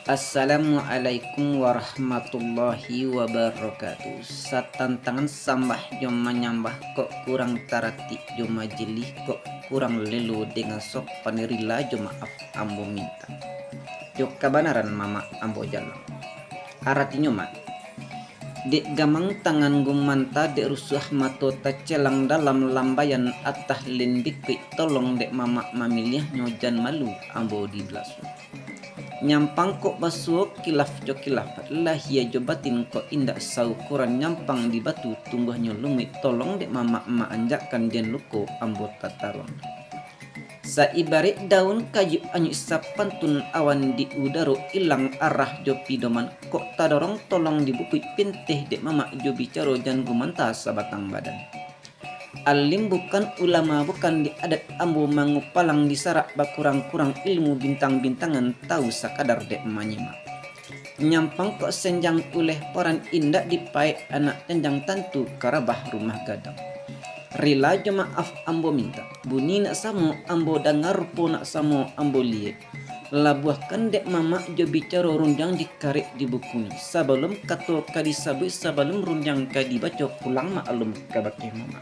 Assalamualaikum warahmatullahi wabarakatuh. Satantangan sambah joma nyambah kok kurang tarati joma jelih kok kurang lelu dengan sok panerila joma maaf ambo minta. Jok kabanaran mama ambo jalan. Aratinya mak. Dek gamang tangan gumanta dek rusuh mato tacelang dalam lambayan atah lendik tolong dek mama mamilih nyojan malu ambo di belasu. Nyampang kok basuh kilaf jo kilaf lahia jo batin kok indak saukuran nyampang di batu tungguhnya lumit tolong dek mama emak anjakan den luko ambot tataron. Saibarik daun kayu anyu sapantun awan di udaro ilang arah jo pidoman kok tadorong tolong dibupui pintih dek mama jo bicaro jan gumanta sabatang badan. Alim bukan ulama bukan di adat ambo mangupalang disarak bakurang-kurang ilmu bintang-bintangan tahu sakadar dek manyimak. Nyampang kok senjang uleh poran indak dipaek anak tenjang tantu karabah rumah gadang. Rila jo maaf ambo minta, bunyi nak samo ambo dengar po nak samo ambo liye. Labuahkan dek mama jo bicara runjang dikarik di bukunya. Sebelum kato kadi sabui sebelum runjang kadi baca pulang maklum kabake mama.